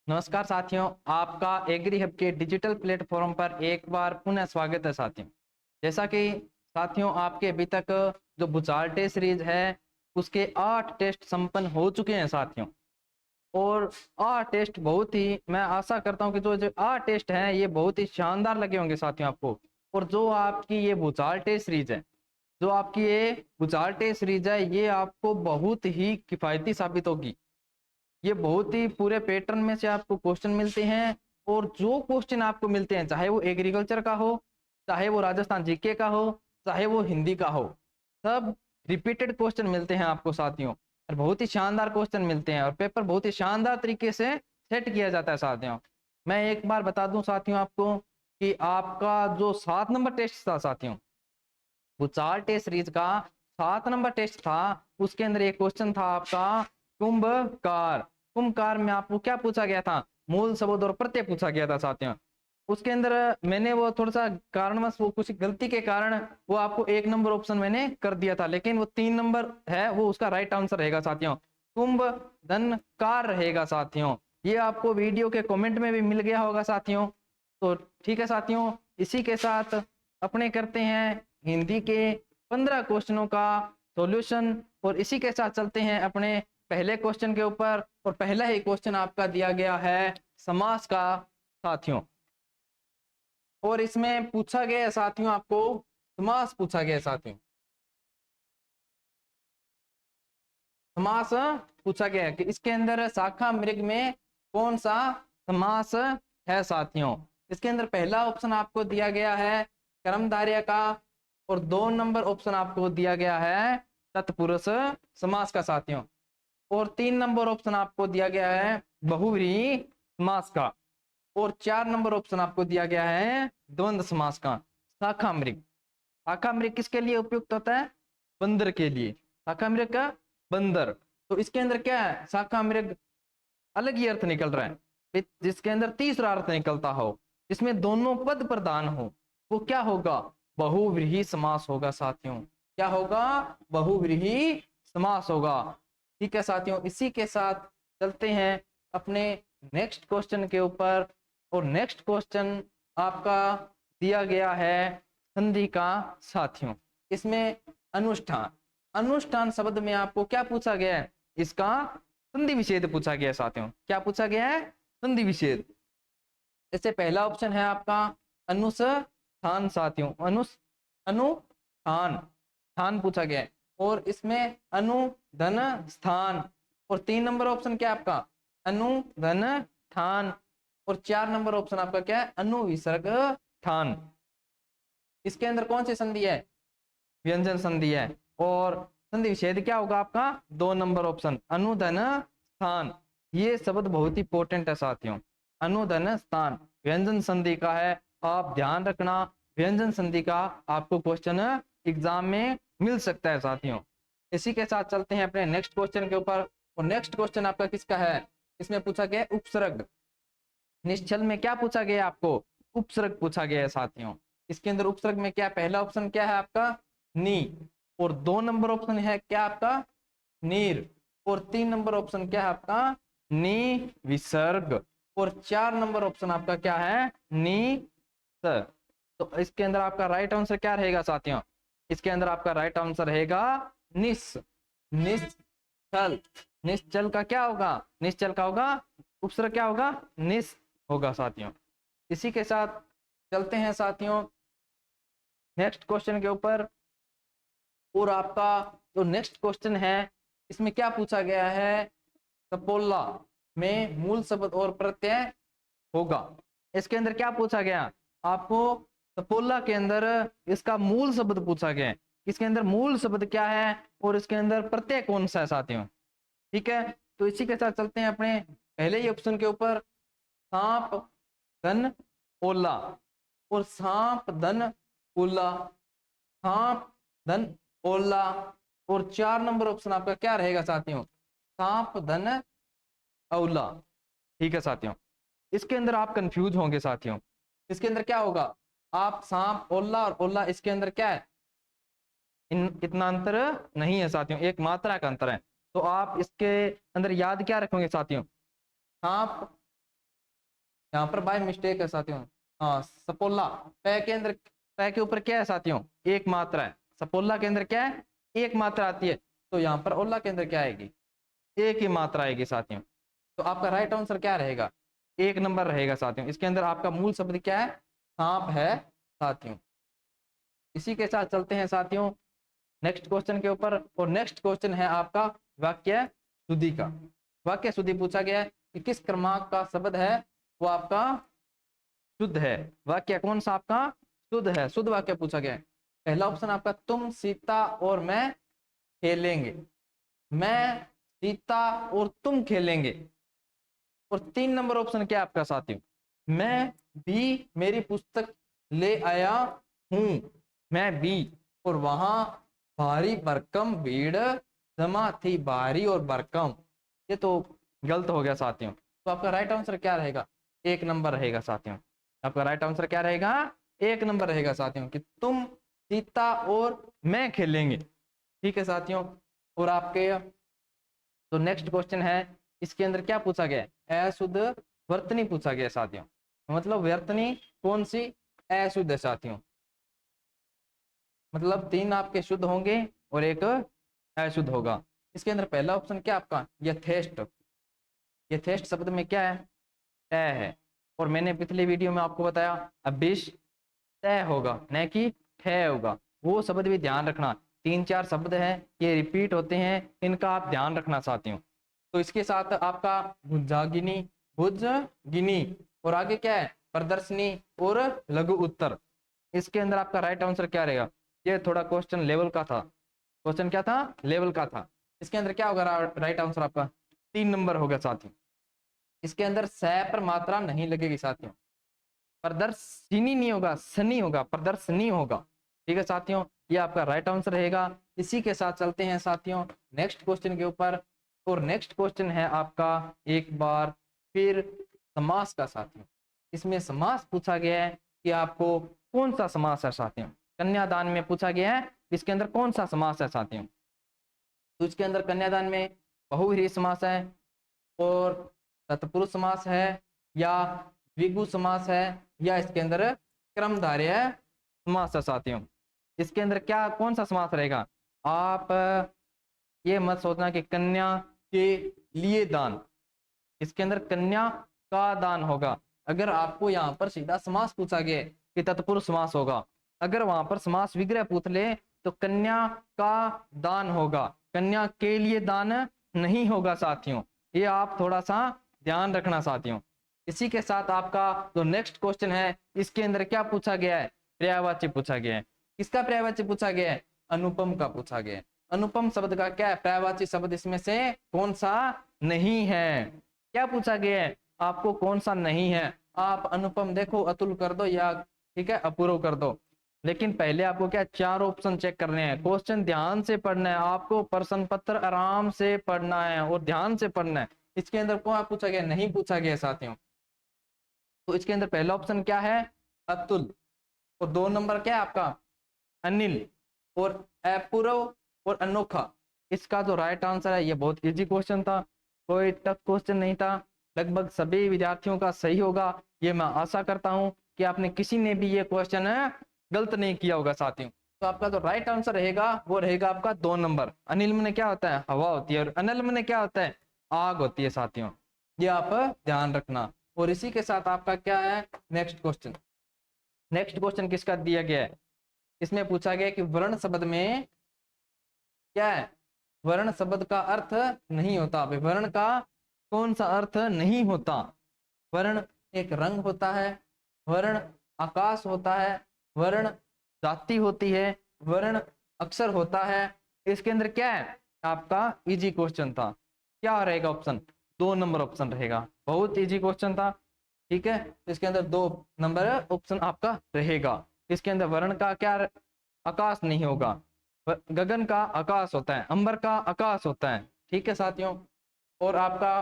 नमस्कार साथियों, आपका एग्री हब के डिजिटल प्लेटफॉर्म पर एक बार पुनः स्वागत है साथियों। जैसा कि साथियों आपके अभी तक जो भूचाल टेस्ट सीरीज है उसके 8 टेस्ट संपन्न हो चुके हैं साथियों। और 8 टेस्ट बहुत ही, मैं आशा करता हूं कि जो 8 टेस्ट हैं ये बहुत ही शानदार लगे होंगे साथियों आपको। और जो आपकी ये भूचाल टेस्ट सीरीज है, जो आपकी ये भूचाल टेस्ट सीरीज है, ये आपको बहुत ही किफायती साबित होगी। ये बहुत ही पूरे पैटर्न में से आपको क्वेश्चन मिलते हैं। और जो क्वेश्चन आपको मिलते हैं, चाहे वो एग्रीकल्चर का हो, चाहे वो राजस्थान जीके का हो, चाहे वो हिंदी का हो, सब रिपीटेड क्वेश्चन मिलते हैं आपको साथियों। और बहुत ही शानदार क्वेश्चन मिलते हैं और पेपर बहुत ही शानदार तरीके से सेट किया जाता है साथियों। मैं एक बार बता दूं साथियों आपको कि आपका जो 7 नंबर टेस्ट था साथियों, वो 4 टेस्ट सीरीज का 7 नंबर टेस्ट था। उसके अंदर एक क्वेश्चन था आपका कुंभकार। कुंभकार में आपको क्या पूछा गया था? मूल शब्द और प्रत्यय पूछा गया था साथियों। उसके अंदर मैंने वो थोड़ा सा कारणवश, वो कुछ गलती के कारण वो आपको 1 नंबर ऑप्शन मैंने कर दिया था, लेकिन वो 3 नंबर है, वो उसका राइट आंसर रहेगा साथियों। कुंभ धन कार रहेगा साथियों। ये आपको वीडियो के कमेंट में भी मिल गया होगा साथियों। तो ठीक है साथियों, इसी के साथ अपने करते हैं हिंदी के 15 क्वेश्चनों का सॉल्यूशन। और इसी के साथ चलते हैं अपने पहले क्वेश्चन के ऊपर। और पहला ही क्वेश्चन आपका दिया गया है समास का साथियों। और इसमें पूछा गया है साथियों, आपको समास पूछा गया है साथियों। समास पूछा गया है कि इसके अंदर शाखा मृग में कौन सा समास है साथियों। इसके अंदर पहला ऑप्शन आपको दिया गया है कर्मधारय का, और 2 नंबर ऑप्शन आपको दिया गया है तत्पुरुष समास का साथियों। और 3 नंबर ऑप्शन आपको दिया गया है बहुव्रीहि समास का। और 4 नंबर ऑप्शन आपको दिया गया है द्वंद्व समास का। शाखा मृग, शाखा मृग किसके लिए उपयुक्त होता है? बंदर के लिए। शाखा मृग का बंदर। तो इसके अंदर क्या है? शाखा मृग अलग ही अर्थ निकल रहा है, जिसके अंदर तीसरा अर्थ निकलता हो, जिसमें दोनों पद प्रधान हो, वो क्या होगा? बहुव्रीहि समास होगा साथियों। क्या होगा? बहुव्रीहि समास होगा। ठीक है साथियों, इसी के साथ चलते हैं अपने नेक्स्ट क्वेश्चन के ऊपर। और नेक्स्ट क्वेश्चन आपका दिया गया है संधि का साथियों। इसमें अनुष्ठान, अनुष्ठान शब्द में आपको क्या पूछा गया है? इसका संधि विच्छेद पूछा गया है साथियों। क्या पूछा गया है? संधि विच्छेद। इससे पहला ऑप्शन है आपका अनुष्ठान साथियों। अनुष्ठान, स्थान पूछा गया है। और इसमें अनु धन स्थान। और 3 नंबर ऑप्शन क्या है आपका? अनु धन स्थान। और 4 नंबर ऑप्शन आपका क्या है? अनु विसर्ग स्थान। इसके अंदर कौन सी संधि है? व्यंजन संधि है। और संधि विच्छेद क्या होगा आपका? 2 नंबर ऑप्शन अनुधन स्थान। ये शब्द बहुत ही इंपॉर्टेंट है साथियों। अनुधन स्थान व्यंजन संधि का है, आप ध्यान रखना। व्यंजन संधि का आपको क्वेश्चन एग्जाम में मिल सकता है साथियों। इसी के साथ चलते हैं अपने नेक्स्ट क्वेश्चन के ऊपर। और नेक्स्ट क्वेश्चन आपका किसका है? इसमें पूछा गया उपसर्ग। निश्चल में क्या पूछा गया आपको? उपसर्ग पूछा गया है साथियों। इसके अंदर उपसर्ग में क्या, पहला ऑप्शन क्या है आपका? नी। और 2 नंबर ऑप्शन है क्या आपका? नीर। और 3 नंबर ऑप्शन क्या है आपका? नी विसर्ग। और 4 नंबर ऑप्शन आपका क्या है? नी स। तो इसके अंदर आपका राइट आंसर क्या रहेगा साथियों? इसके अंदर आपका राइट आंसर रहेगा निस। निश्चल। निश्चल का क्या होगा? निश्चल का होगा उपसर्ग क्या होगा? निस होगा साथियों। इसी के साथ चलते हैं साथियों नेक्स्ट क्वेश्चन के ऊपर। और आपका जो नेक्स्ट क्वेश्चन है, इसमें क्या पूछा गया है? सपोला में मूल शब्द और प्रत्यय होगा। इसके अंदर क्या पूछा गया आपको? सपोला के अंदर इसका मूल शब्द पूछा गया है। इसके अंदर मूल शब्द क्या है और इसके अंदर प्रत्यय कौन सा है साथियों। ठीक है, तो इसी के साथ चलते हैं अपने पहले ही ऑप्शन के ऊपर। सांप धन ओला। और सांप धन ओला, सांप धन ओला। और 4 नंबर ऑप्शन आपका क्या रहेगा साथियों? सांप धन औला। ठीक है साथियों, इसके अंदर आप कंफ्यूज होंगे साथियों। इसके अंदर क्या होगा? आप सांप ओला और ओला, इसके अंदर क्या है? इतना अंतर नहीं है साथियों, एक मात्रा का अंतर है। तो आप इसके अंदर याद क्या रखोगे साथियों? सांप यहाँ पर बाय मिस्टेक है साथियों। हाँ सपोला, पै के अंदर, पै के ऊपर क्या है साथियों, एक मात्रा है। सपोला के अंदर क्या है, एक मात्रा आती है। तो यहाँ पर ओला के अंदर क्या आएगी, एक ही मात्रा आएगी साथियों। तो आपका राइट आंसर क्या रहेगा, एक नंबर रहेगा साथियों। इसके अंदर आपका मूल शब्द क्या है, सांप है साथियों। इसी के साथ चलते हैं साथियों नेक्स्ट क्वेश्चन के ऊपर। और नेक्स्ट क्वेश्चन है आपका वाक्य शुद्धि का। वाक्य शुद्धि पूछा गया है कि किस क्रमांक का शब्द है वो आपका शुद्ध है। वाक्य कौन सा आपका शुद्ध है, शुद्ध वाक्य पूछा गया है। पहला ऑप्शन आपका, तुम सीता और मैं खेलेंगे। मैं, सीता और तुम खेलेंगे। और 3 नंबर ऑप्शन क्या आपका साथियों, मैं भी मेरी पुस्तक ले आया हूं। मैं भी, और वहां भारी भरकम भीड़ जमा थी, भारी और भरकम, ये तो गलत हो गया साथियों। तो आपका राइट आंसर क्या रहेगा, 1 नंबर रहेगा साथियों। आपका राइट आंसर क्या रहेगा, 1 नंबर रहेगा साथियों, कि तुम, सीता और मैं खेलेंगे। ठीक है साथियों। और आपके तो नेक्स्ट क्वेश्चन है, इसके अंदर क्या पूछा गया है, अशुद्ध वर्तनी पूछा गया साथियों। मतलब वर्तनी कौन सी अशुद्ध है साथियों। मतलब 3 आपके शुद्ध होंगे और एक अशुद्ध होगा। इसके अंदर पहला ऑप्शन क्या आपका, यथेष्ट। यथेष्ट शब्द में क्या है, तय है। और मैंने पिछले वीडियो में आपको बताया अभिष तय होगा, न कि ठय होगा। वो शब्द भी ध्यान रखना। 3-4 शब्द हैं ये रिपीट होते हैं, इनका आप ध्यान रखना साथियों। तो इसके साथ आपका भुजागिनी, भुजगिनी, और आगे क्या है, प्रदर्शनी और लघु उत्तर। इसके अंदर आपका राइट आंसर क्या रहेगा, ये थोड़ा क्वेश्चन लेवल का था। क्वेश्चन क्या था, लेवल का था। इसके अंदर क्या होगा राइट आंसर आपका, 3 नंबर होगा साथियों। इसके अंदर स पर मात्रा नहीं लगेगी साथियों। प्रदर्शनी नहीं होगा, सनी होगा, प्रदर्शनी होगा। ठीक है साथियों, ये आपका राइट आंसर रहेगा। इसी के साथ चलते हैं साथियों नेक्स्ट क्वेश्चन के ऊपर। और नेक्स्ट क्वेश्चन है आपका एक बार फिर समास का साथियों। इसमें समास पूछा गया है कि आपको कौन सा समास है साथियों। कन्यादान में पूछा गया है इसके अंदर कौन सा समास है साथियों। तो इसके अंदर कन्यादान में बहुव्रीहि समास है, और तत्पुरुष समास है, या द्विगु समास है, या इसके अंदर क्रमधारय समास है साथियों। इसके अंदर क्या कौन सा समास रहेगा, आप ये मत सोचना कि कन्या के लिए दान। इसके अंदर कन्या का दान होगा। अगर आपको यहाँ पर सीधा समास पूछा गया कि तत्पुरुष समास होगा, अगर वहां पर समास विग्रह पूछ ले तो कन्या का दान होगा, कन्या के लिए दान नहीं होगा साथियों। ये आप थोड़ा सा ध्यान रखना साथियों। इसी के साथ आपका जो नेक्स्ट क्वेश्चन है, इसके अंदर क्या पूछा गया है, पर्यायवाची पूछा गया है। किसका पर्यायवाची पूछा गया है, अनुपम का पूछा गया है। अनुपम शब्द का क्या है, पर्यायवाची शब्द इसमें से कौन सा नहीं है। क्या पूछा गया है, आपको कौन सा नहीं है। आप अनुपम देखो, अतुल कर दो, या ठीक है अपूर्व कर दो। लेकिन पहले आपको क्या 4 ऑप्शन चेक करने हैं। क्वेश्चन ध्यान से पढ़ना है आपको, प्रश्न पत्र आराम से पढ़ना है और ध्यान से पढ़ना है। इसके अंदर कौन पूछा गया, नहीं पूछा गया साथियों। तो इसके अंदर पहला ऑप्शन क्या है, अतुल। और 2 नंबर क्या है आपका, अनिल। और अपूर्व और अनोखा। इसका जो राइट आंसर है, ये बहुत इजी क्वेश्चन था, कोई टफ क्वेश्चन नहीं था। लगभग सभी विद्यार्थियों का सही होगा, ये मैं आशा करता हूं कि आपने किसी ने भी ये क्वेश्चन गलत नहीं किया होगा साथियों। तो आपका जो राइट आंसर रहेगा वो रहेगा आपका 2 नंबर। अनिल में क्या होता है, हवा होती है, और अनल में क्या होता है, आग होती है साथियों। ये आप ध्यान रखना। और इसी के साथ आपका क्या है, नेक्स्ट क्वेश्चन। नेक्स्ट क्वेश्चन किसका दिया गया है, इसमें पूछा गया कि वर्ण शब्द में क्या है, वर्ण शब्द का अर्थ नहीं होता। वर्ण का कौन सा अर्थ नहीं होता। वर्ण एक रंग होता है, वर्ण आकाश होता है, वर्ण जाति होती है, वर्ण अक्षर होता है। इसके अंदर क्या है, आपका इजी क्वेश्चन था। क्या रहेगा ऑप्शन, 2 नंबर ऑप्शन रहेगा। बहुत इजी क्वेश्चन था। ठीक है, इसके अंदर 2 नंबर ऑप्शन आपका रहेगा। इसके अंदर वर्ण का क्या, आकाश नहीं होगा। गगन का आकाश होता है, अंबर का आकाश होता है। ठीक है साथियों। और आपका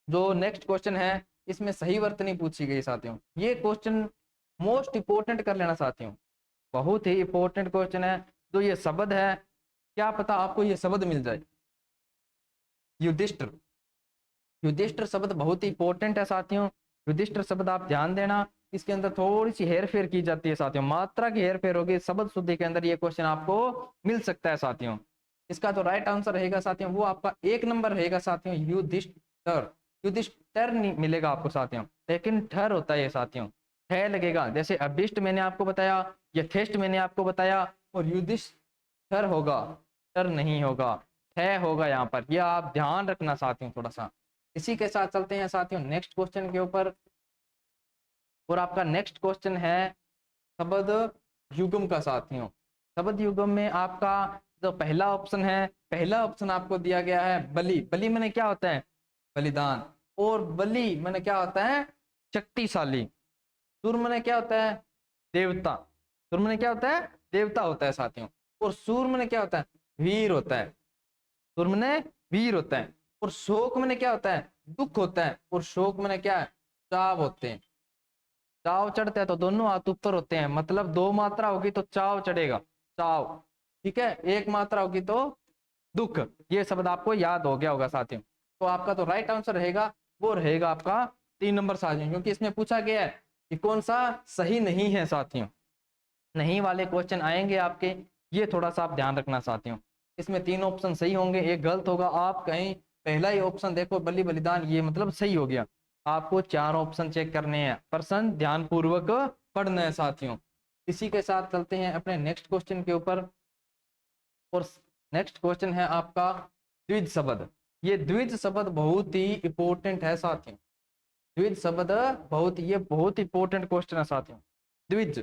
जो नेक्स्ट क्वेश्चन है, इसमें सही वर्तनी पूछी गई साथियों। ये क्वेश्चन मोस्ट इंपोर्टेंट कर लेना साथियों, बहुत ही इंपोर्टेंट क्वेश्चन है। जो ये शब्द है, क्या पता आपको ये शब्द मिल जाए, युधिष्ठिर। युधिष्ठिर शब्द बहुत ही इंपॉर्टेंट है साथियों। युधिष्ठिर शब्द आप ध्यान देना, इसके अंदर थोड़ी सी हेर फेर की जाती है साथियों, मात्रा की हेर फेर होगी, शब्द शुद्धि के अंदर ये क्वेश्चन आपको मिल सकता है साथियों। इसका जो राइट आंसर रहेगा साथियों वो आपका 1 नंबर रहेगा साथियों, युधिष्ठिर। युधिष्ठिर नहीं मिलेगा आपको साथियों, लेकिन ठर होता है ये साथियों, ठह लगेगा। जैसे अभिष्ट मैंने आपको बताया, यथेष्ट मैंने आपको बताया, और युधिष्ठिर होगा, ठर नहीं होगा, ठह होगा यहाँ पर, यह आप ध्यान रखना साथियों थोड़ा सा। इसी के साथ चलते हैं साथियों नेक्स्ट क्वेश्चन के ऊपर, और आपका नेक्स्ट क्वेश्चन है शब्द युग्म का साथियों। शब्द युग्म में आपका जो पहला ऑप्शन है, पहला ऑप्शन आपको दिया गया है बलि। बलि मैंने क्या होता है, बलिदान। और बलि मैंने क्या होता है, शक्तिशाली। सूर मैंने क्या होता है, देवता। सूर मैंने क्या होता है, देवता होता है साथियों। और सूर मैंने क्या होता है, वीर होता है। सूर मैंने वीर होता है। और शोक मैंने क्या होता है, दुख होता है। और शोक मैंने क्या है, चाव होते हैं। चाव चढ़ते हैं तो दोनों हाथ ऊपर होते हैं, मतलब 2 मात्रा होगी तो चाव चढ़ेगा, चाव। ठीक है, 1 मात्रा होगी तो दुख। ये शब्द आपको याद हो गया होगा साथियों। तो आपका तो राइट आंसर रहेगा वो रहेगा आपका 3 नंबर साथियों, क्योंकि इसमें पूछा गया है कि कौन सा सही नहीं है साथियों। नहीं वाले क्वेश्चन आएंगे आपके, ये थोड़ा सा आप ध्यान रखना साथियों। इसमें 3 ऑप्शन सही होंगे, एक गलत होगा। आप कहीं पहला ही ऑप्शन देखो बलि बलिदान, ये मतलब सही हो गया। आपको 4 ऑप्शन चेक करने हैं, प्रश्न ध्यान पूर्वक पढ़ना है साथियों। इसी के साथ चलते हैं अपने नेक्स्ट क्वेश्चन के ऊपर, और नेक्स्ट क्वेश्चन है आपका द्विज शब्द। ये द्विज शब्द बहुत ही इंपॉर्टेंट है साथियों। द्विज शब्द बहुत इंपॉर्टेंट क्वेश्चन है साथियों। द्विज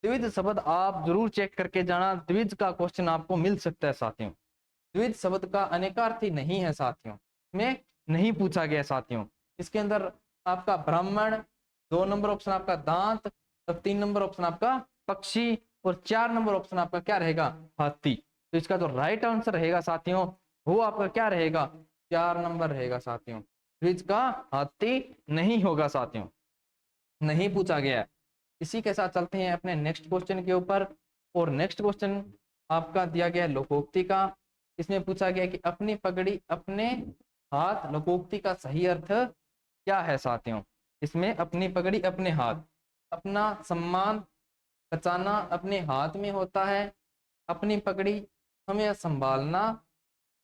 द्विज शब्द आप जरूर चेक करके जाना, द्विज का क्वेश्चन आपको मिल सकता है साथियों। द्विज शब्द का अनेकार्थी नहीं है साथियों, में नहीं पूछा गया साथियों। इसके अंदर आपका ब्राह्मण, 2 नंबर ऑप्शन आपका दांत, और 3 नंबर ऑप्शन आपका पक्षी, और 4 नंबर ऑप्शन आपका क्या रहेगा, हाथी। तो इसका जो राइट आंसर रहेगा साथियों वो आपका क्या रहेगा, 4 नंबर रहेगा साथियों। द्विज का हाथी नहीं होगा साथियों, नहीं पूछा गया है। इसी के साथ चलते हैं अपने नेक्स्ट क्वेश्चन के ऊपर, और नेक्स्ट क्वेश्चन आपका दिया गया है लोकोक्ति का। इसमें पूछा गया कि अपनी पगड़ी अपने हाथ, लोकोक्ति का सही अर्थ क्या है साथियों। इसमें अपनी पगड़ी अपने हाथ, अपना सम्मान बचाना अपने हाथ में होता है, अपनी पगड़ी हमें संभालना,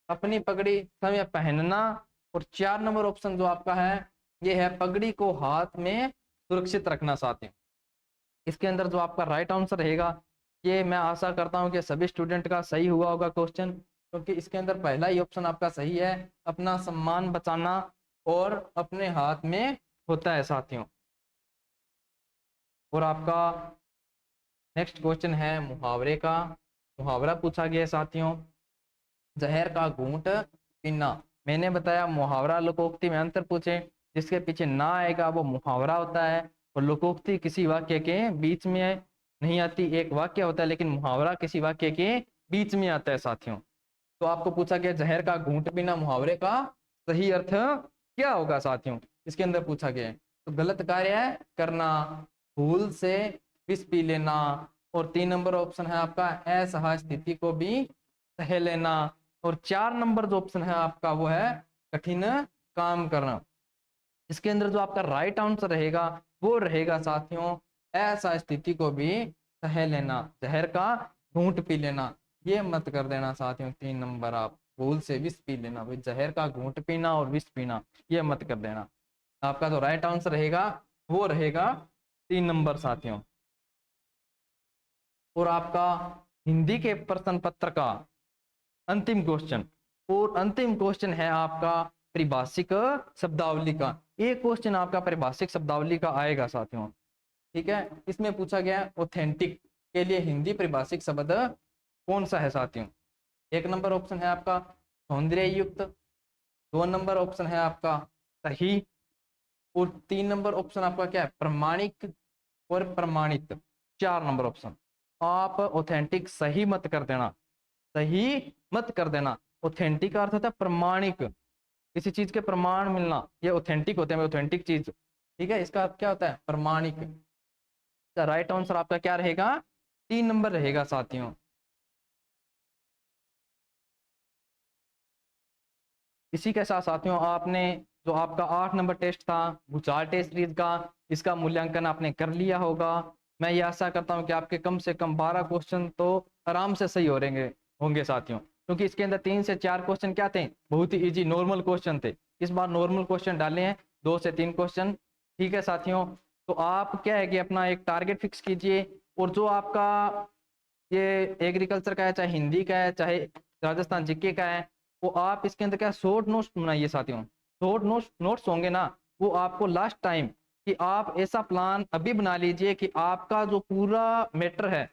अपनी पगड़ी समय पहनना, और 4 नंबर ऑप्शन जो आपका है ये है पगड़ी को हाथ में सुरक्षित रखना साथियों। इसके अंदर जो आपका राइट आंसर रहेगा, ये मैं आशा करता हूं कि सभी स्टूडेंट का सही हुआ होगा क्वेश्चन, क्योंकि इसके अंदर पहला ही ऑप्शन आपका सही है, अपना सम्मान बचाना और अपने हाथ में होता है साथियों। और आपका नेक्स्ट क्वेश्चन है मुहावरे का। मुहावरा पूछा गया है साथियों, जहर का घूंट पीना। मैंने बताया मुहावरा लोकोक्ति में अंतर पूछे, जिसके पीछे ना आएगा वो मुहावरा होता है, और लोकोक्ति किसी वाक्य के बीच में नहीं आती, एक वाक्य होता है, लेकिन मुहावरा किसी वाक्य के बीच में आता है साथियों। तो आपको पूछा गया जहर का घूंट पीना, मुहावरे का सही अर्थ क्या होगा साथियों, इसके अंदर पूछा गया है। तो गलत कार्य है करना, भूल से विष पी लेना, और 3 नंबर ऑप्शन है आपका असहाय स्थिति को भी सह लेना, और 4 नंबर जो ऑप्शन है आपका वो है कठिन काम करना। इसके अंदर जो आपका राइट आंसर रहेगा वो रहेगा साथियों ऐसा स्थिति को भी सह लेना, जहर का घूंट पी लेना। ये मत कर देना साथियों 3 नंबर, आप भूल से विष पी लेना, भाई जहर का घूंट पीना और विष पीना ये मत कर देना। आपका जो राइट आंसर रहेगा वो रहेगा 3 नंबर साथियों। और आपका हिंदी के प्रश्न पत्र का अंतिम क्वेश्चन, और अंतिम क्वेश्चन है आपका परिभाषिक शब्दावली का। एक क्वेश्चन आपका परिभाषिक शब्दावली का आएगा साथियों, ठीक है। इसमें पूछा गया ऑथेंटिक के लिए हिंदी परिभाषिक शब्द कौन सा है साथियों। 1 नंबर ऑप्शन है आपका सौंदर्य युक्त, 2 नंबर ऑप्शन है आपका सही, और 3 नंबर ऑप्शन आपका क्या है प्रमाणिक और प्रमाणित। 4 नंबर ऑप्शन आप ऑथेंटिक सही मत कर देना, सही मत कर देना। ऑथेंटिक का अर्थ होता है प्रमाणिक, किसी चीज के प्रमाण मिलना, ये ऑथेंटिक होते हैं, ऑथेंटिक चीज। ठीक है, इसका अर्थ क्या होता है प्रमाणिक। राइट आंसर आपका क्या रहेगा 3 नंबर रहेगा साथियों। इसी के साथ साथियों आपने जो आपका 8 नंबर टेस्ट था भूचाल टेस्ट सीरीज का, इसका मूल्यांकन आपने कर लिया होगा। मैं ये आशा करता हूँ कि आपके कम से कम 12 क्वेश्चन तो आराम से सही हो रहेंगे होंगे साथियों, क्योंकि इसके अंदर 3 से 4 क्वेश्चन क्या थे, बहुत ही इजी नॉर्मल क्वेश्चन थे। इस बार नॉर्मल क्वेश्चन डाले हैं 2 से 3 क्वेश्चन। ठीक है साथियों, तो आप क्या है कि अपना एक टारगेट फिक्स कीजिए, और जो आपका ये एग्रीकल्चर का है, चाहे हिंदी का है, चाहे राजस्थान जीके का है, वो आप इसके अंदर क्या शॉर्ट नोट्स बनाइए साथियों। शॉर्ट नोट्स होंगे ना, वो आपको लास्ट टाइम कि आप ऐसा प्लान अभी बना लीजिए कि आपका जो पूरा मैटर है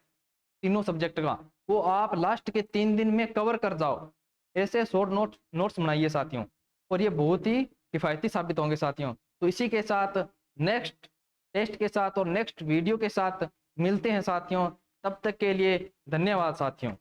तीनों सब्जेक्ट का, वो आप लास्ट के 3 दिन में कवर कर जाओ। ऐसे शॉर्ट नोट्स बनाइए साथियों, और ये बहुत ही किफ़ायती साबित होंगे साथियों। तो इसी के साथ नेक्स्ट टेस्ट के साथ और नेक्स्ट वीडियो के साथ मिलते हैं साथियों। तब तक के लिए धन्यवाद साथियों।